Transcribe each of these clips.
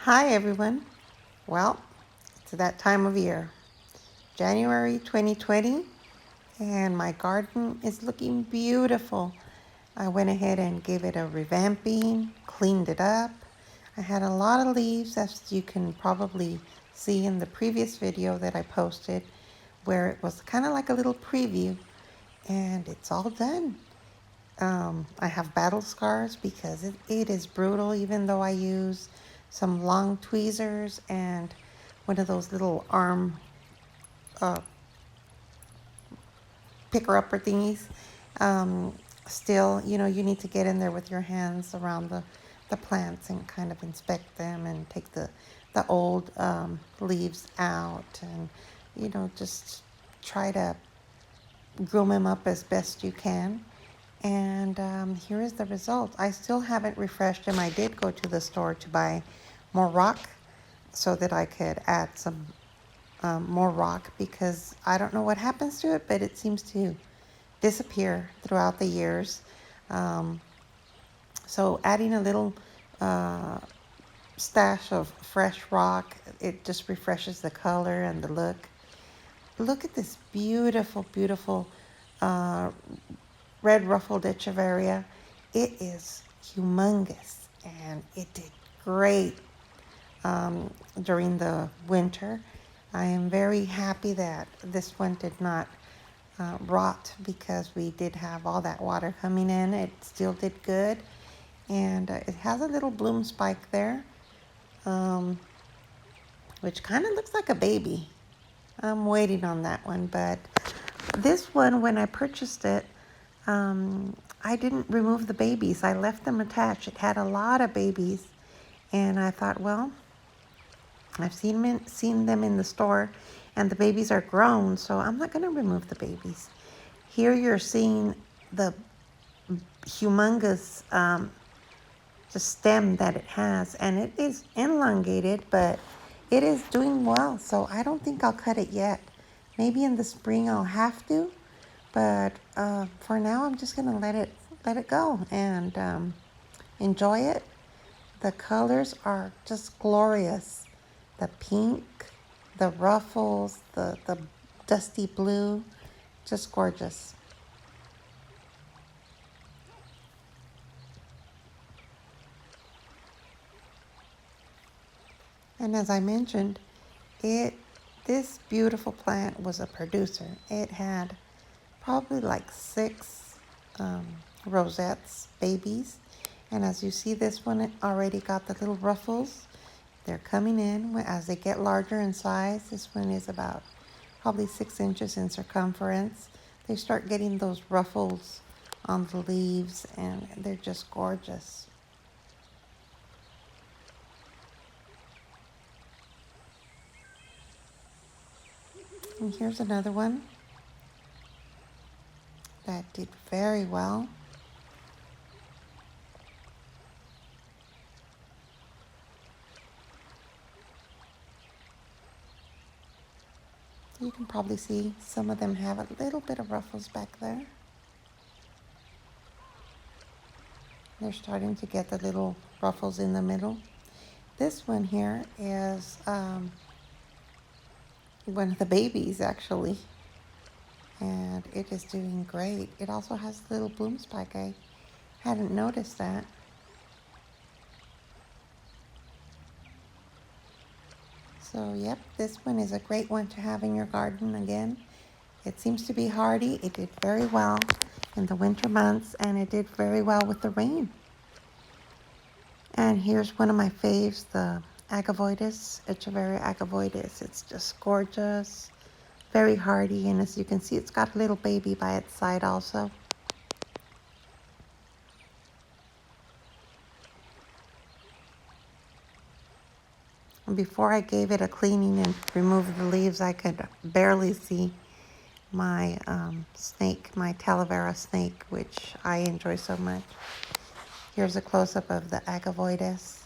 Hi everyone. Well, it's that time of year, January 2020, and my garden is looking beautiful. I went ahead and gave it a revamping, cleaned it up. I had a lot of leaves, as you can probably see in the previous video that I posted, where it was kind of like a little preview, and it's all done. I have battle scars because it is brutal, even though I use some long tweezers and one of those little arm uh, picker-upper thingies. Um, Still, you need to get in there with your hands around the plants and kind of inspect them and take the old leaves out and, just try to groom them up as best you can. And here is the result. I still haven't refreshed them. I did go to the store to buy more rock so that I could add some more rock because I don't know what happens to it, but it seems to disappear throughout the years. Um, so adding a little uh, stash of fresh rock, it just refreshes the color and the look. Look at this beautiful, beautiful uh, red ruffled echeveria. It is humongous and it did great during the winter. I am very happy that this one did not rot because we did have all that water coming in. It still did good, and it has a little bloom spike there, um, which kind of looks like a baby. I'm waiting on that one, but this one, when I purchased it, I didn't remove the babies. I left them attached. It had a lot of babies, and I thought, well, I've seen them in the store, and the babies are grown, so I'm not going to remove the babies. Here you're seeing the humongous stem that it has, and it is elongated, but it is doing well, so I don't think I'll cut it yet. Maybe in the spring I'll have to, but for now I'm just gonna let it go and enjoy it. The colors are just glorious. The pink, the ruffles, the dusty blue, just gorgeous. And as I mentioned, it this beautiful plant was a producer. It had probably like six um, rosettes, babies. And as you see, this one already got the little ruffles. They're coming in as they get larger in size. This one is about probably 6 inches in circumference. They start getting those ruffles on the leaves, and they're just gorgeous. And here's another one that did very well. You can probably see some of them have a little bit of ruffles back there. They're starting to get the little ruffles in the middle. This one here is one of the babies actually, and it is doing great. It also has a little bloom spike. I hadn't noticed that. So yep, this one is a great one to have in your garden again. It seems to be hardy. It did very well in the winter months, and it did very well with the rain. And here's one of my faves, the Agavoides, Echeveria agavoides. It's just gorgeous, very hardy, and as you can see, it's got a little baby by its side also. And before I gave it a cleaning and removed the leaves, I could barely see my snake, my Talavera snake, which I enjoy so much. Here's a close-up of the Agavoides.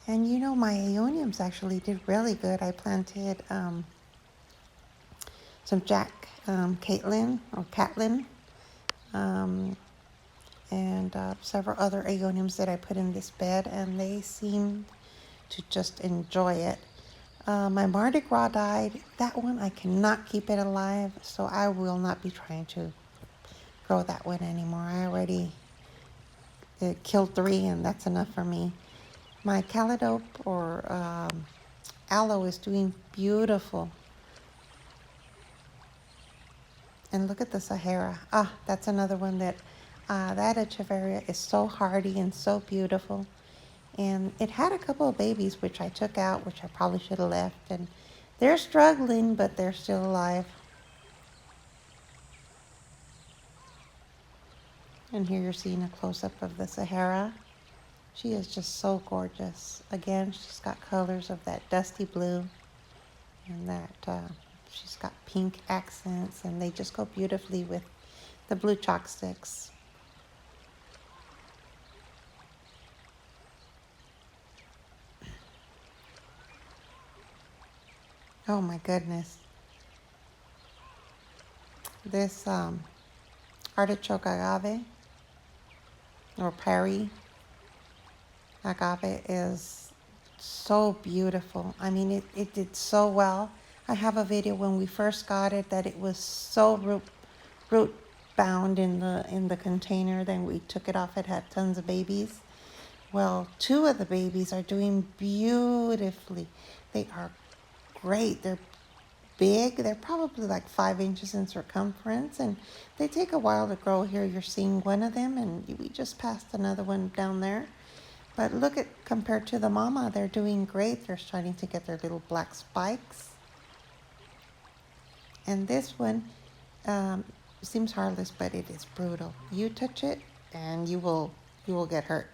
And my aeoniums actually did really good. I planted some Jack Caitlin or Catlin. Um, and several other Aeoniums that I put in this bed, and they seem to just enjoy it. My Mardi Gras died. That one, I cannot keep it alive, so I will not be trying to grow that one anymore. I already killed 3, and that's enough for me. My Caledope or Aloe is doing beautiful. And look at the Sahara. Ah, that's another one that Echeveria is so hardy and so beautiful. And it had a couple of babies, which I took out, which I probably should have left. And they're struggling, but they're still alive. And here you're seeing a close-up of the Sahara. She is just so gorgeous. Again, she's got colors of that dusty blue and that she's got pink accents, and they just go beautifully with the blue chalk sticks. Oh my goodness. This artichoke agave or Paris agave is so beautiful. I mean, it did so well. I have a video when we first got it that it was so root bound in the container. Then we took it off. It had tons of babies. Well, 2 of the babies are doing beautifully. They are great. They're big. They're probably like 5 inches in circumference, and they take a while to grow. Here you're seeing one of them, and we just passed another one down there. But look at, compared to the mama, they're doing great. They're starting to get their little black spikes. And this one seems harmless, but it is brutal. You touch it and you will get hurt.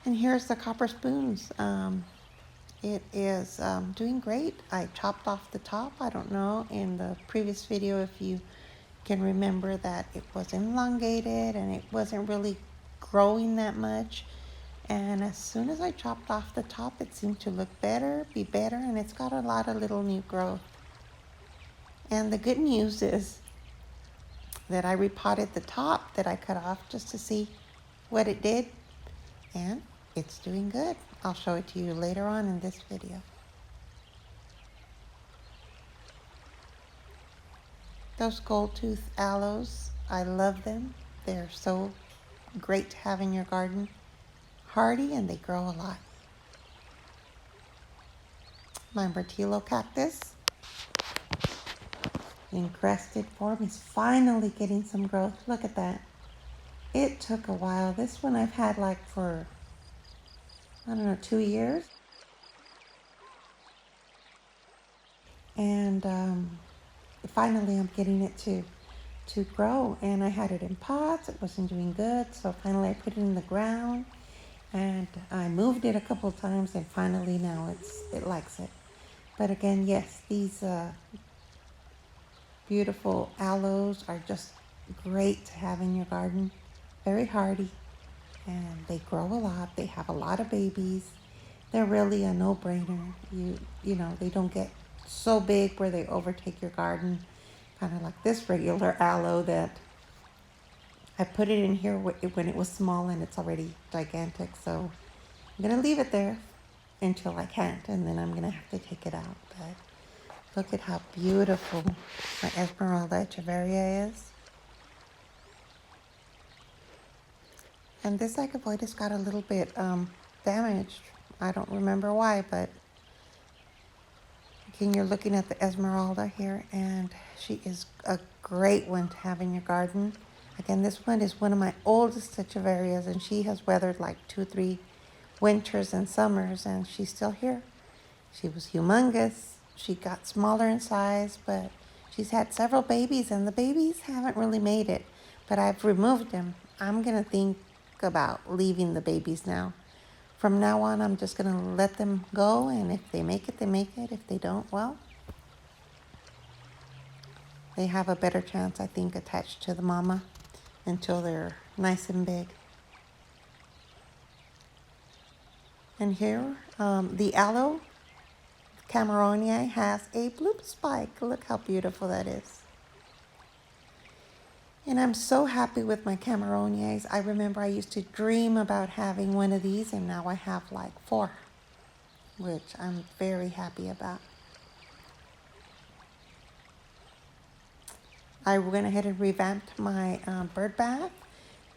And here's the copper spoons. It is doing great. I chopped off the top. I don't know in the previous video if you can remember that it was elongated and it wasn't really growing that much. And as soon as I chopped off the top, it seemed to look better, be better, and it's got a lot of little new growth. And the good news is that I repotted the top that I cut off just to see what it did, and it's doing good. I'll show it to you later on in this video. Those gold tooth aloes, I love them. They're so great to have in your garden. Hardy, and they grow a lot. My Bertillo cactus in crested form is finally getting some growth. Look at that. It took a while. This one I've had like for, I don't know, 2 years. And finally I'm getting it to grow. And I had it in pots. It wasn't doing good. So finally I put it in the ground. And I moved it a couple of times, and finally now it likes it. But again, yes, these beautiful aloes are just great to have in your garden. Very hardy, and they grow a lot. They have a lot of babies. They're really a no-brainer. You know, they don't get so big where they overtake your garden, kind of like this regular aloe that I put it in here when it was small, and it's already gigantic. So I'm going to leave it there until I can't, and then I'm going to have to take it out. But look at how beautiful my Esmeralda Echeveria is. And this Agavoides got a little bit damaged. I don't remember why, but again, you're looking at the Esmeralda here, and she is a great one to have in your garden. Again, this one is one of my oldest Echeverias, and she has weathered like 2-3 winters and summers, and she's still here. She was humongous. She got smaller in size, but she's had several babies, and the babies haven't really made it, but I've removed them. I'm going to think about leaving the babies now. From now on, I'm just going to let them go, and if they make it, they make it. If they don't, well, they have a better chance, I think, attached to the mama until they're nice and big. And here, the aloe Cameronia has a blue spike. Look how beautiful that is. And I'm so happy with my Cameronias. I remember I used to dream about having one of these, and now I have like 4, which I'm very happy about. I went ahead and revamped my bird bath.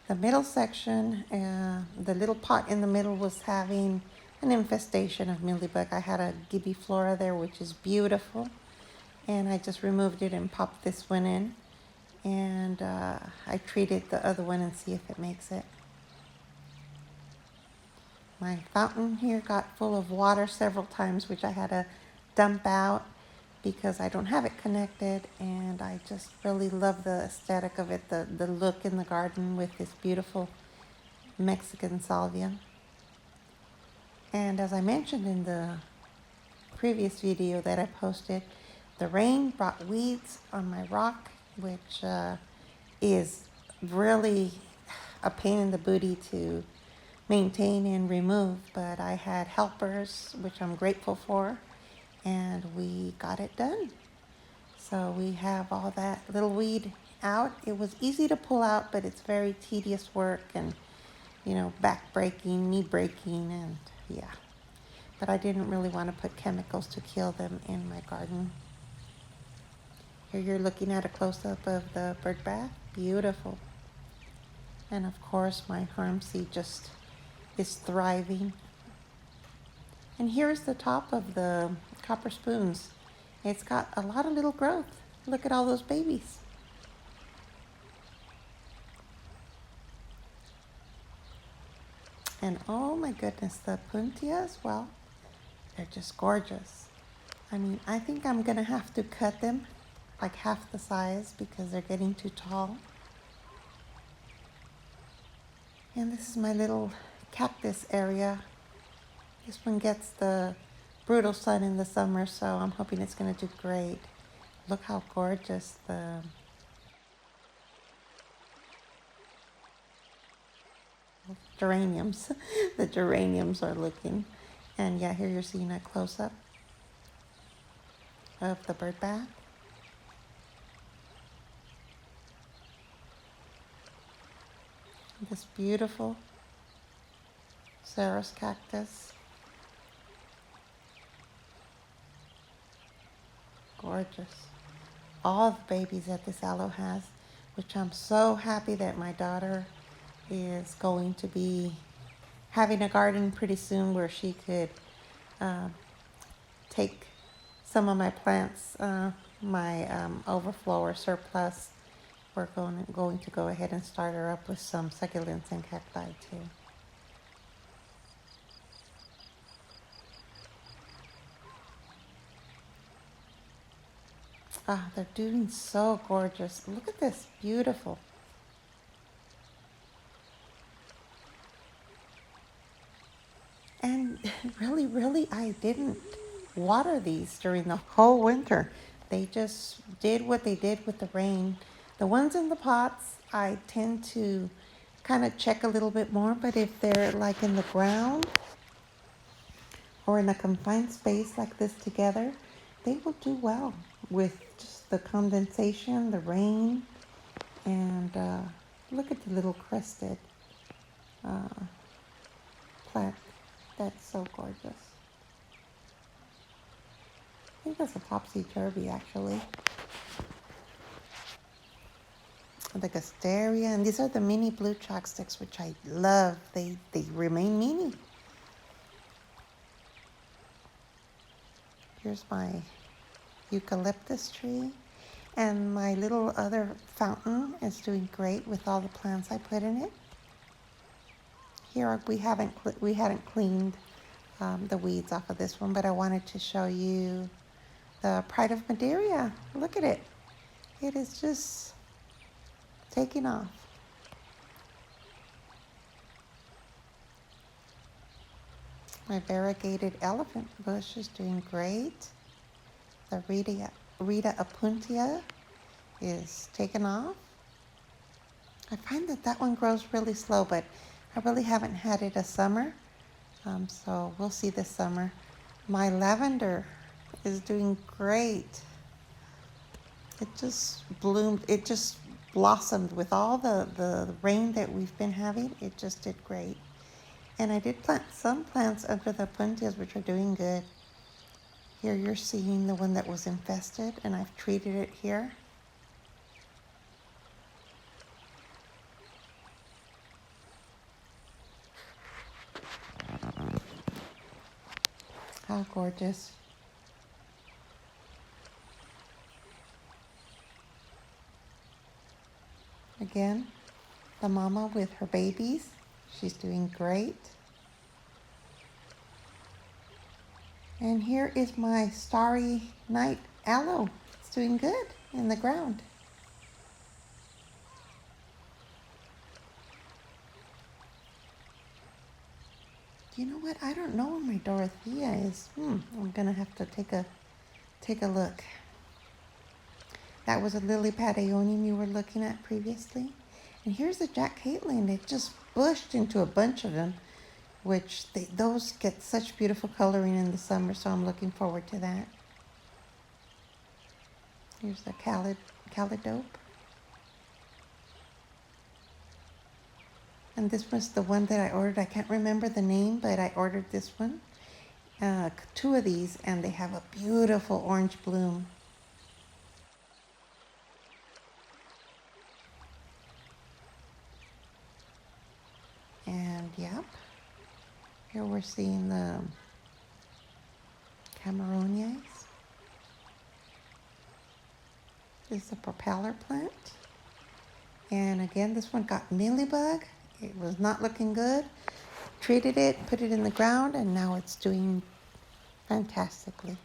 The middle section, the little pot in the middle was having an infestation of mealybug. I had a Gibiflora there, which is beautiful, and I just removed it and popped this one in. And I treated the other one and see if it makes it. My fountain here got full of water several times, which I had to dump out because I don't have it connected, and I just really love the aesthetic of it, the look in the garden with this beautiful Mexican salvia. And as I mentioned in the previous video that I posted, the rain brought weeds on my rock, which is really a pain in the booty to maintain and remove, but I had helpers, which I'm grateful for, and we got it done. So we have all that little weed out. It was easy to pull out, but it's very tedious work and, back breaking, knee breaking, and yeah. But I didn't really want to put chemicals to kill them in my garden. Here you're looking at a close-up of the bird bath. Beautiful. And of course my Harmsea just is thriving. And here's the top of the copper spoons. It's got a lot of little growth. Look at all those babies. And oh my goodness, the Puntias, well, they're just gorgeous. I mean, I think I'm gonna have to cut them like half the size because they're getting too tall. And this is my little cactus area. This one gets the brutal sun in the summer, so I'm hoping it's going to do great. Look how gorgeous the geraniums, the geraniums are looking. And yeah, here you're seeing a close-up of the bird bath. This beautiful Ceros cactus. Gorgeous. All the babies that this aloe has, which I'm so happy that my daughter is going to be having a garden pretty soon where she could take some of my plants, my overflow or surplus. We're going to go ahead and start her up with some succulents and cacti too. Ah, they're doing so gorgeous. Look at this, beautiful. And really, I didn't water these during the whole winter. They just did what they did with the rain. The ones in the pots, I tend to kind of check a little bit more, but if they're like in the ground or in a confined space like this together, they will do well with just the condensation, the rain, and look at the little crested plant. That's so gorgeous. I think that's a topsy-turvy actually. The Gasteria, and these are the mini blue chalk sticks, which I love. They remain mini. Here's my eucalyptus tree, and my little other fountain is doing great with all the plants I put in it. Here we hadn't cleaned the weeds off of this one, but I wanted to show you the Pride of Madeira. Look at it. It is just taking off. My variegated elephant bush is doing great. The Rita Apuntia is taking off. I find that one grows really slow, but I really haven't had it a summer. So we'll see this summer. My lavender is doing great. It just bloomed. It just blossomed with all the rain that we've been having. It just did great. And I did plant some plants under the puentias, which are doing good. Here you're seeing the one that was infested, and I've treated it here. How gorgeous. Again, the mama with her babies. She's doing great. And here is my Starry Night aloe. It's doing good in the ground. You know what? I don't know where my Dorothea is. I'm gonna have to take a look. That was a Lily Padaeonium you were looking at previously. And here's the Jack Caitlin. It just bushed into a bunch of them, which those get such beautiful coloring in the summer, so I'm looking forward to that. Here's the Calidope. And this was the one that I ordered. I can't remember the name, but I ordered this one. 2 of these, and they have a beautiful orange bloom. And yep, here we're seeing the Cameronias. This is a propeller plant. And again, this one got mealybug. It was not looking good. Treated it, put it in the ground, and now it's doing fantastically.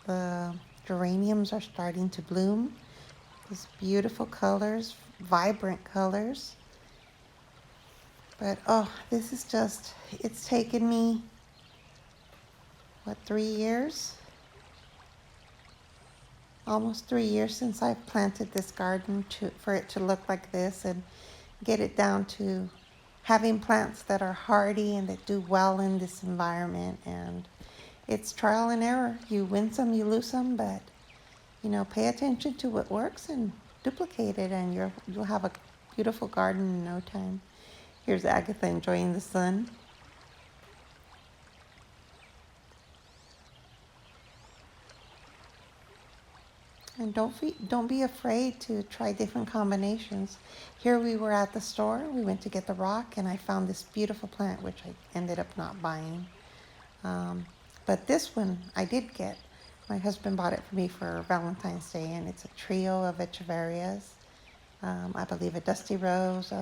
The geraniums are starting to bloom. These beautiful colors, vibrant colors. But oh, this is just, it's taken me, what, 3 years? Almost 3 years since I've planted this garden for it to look like this and get it down to having plants that are hardy and that do well in this environment. And it's trial and error. You win some, you lose some, but you know, pay attention to what works and duplicate it, and you'll have a beautiful garden in no time. Here's Agatha enjoying the sun. And don't be afraid to try different combinations. Here we were at the store. We went to get the rock, and I found this beautiful plant, which I ended up not buying. But this one I did get. My husband bought it for me for Valentine's Day, and it's a trio of echeverias. I believe a dusty rose,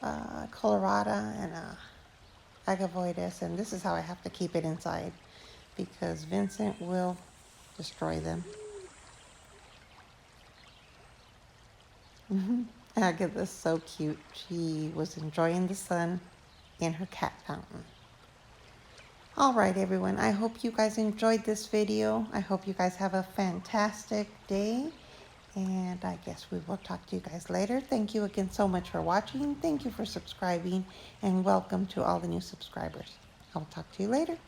colorata, and a agavoides. And this is how I have to keep it inside, because Vincent will destroy them. Agatha's so cute. She was enjoying the sun in her cat fountain. All right, everyone. I hope you guys enjoyed this video. I hope you guys have a fantastic day. And I guess we will talk to you guys later. Thank you again so much for watching. Thank you for subscribing. And welcome to all the new subscribers. I'll talk to you later.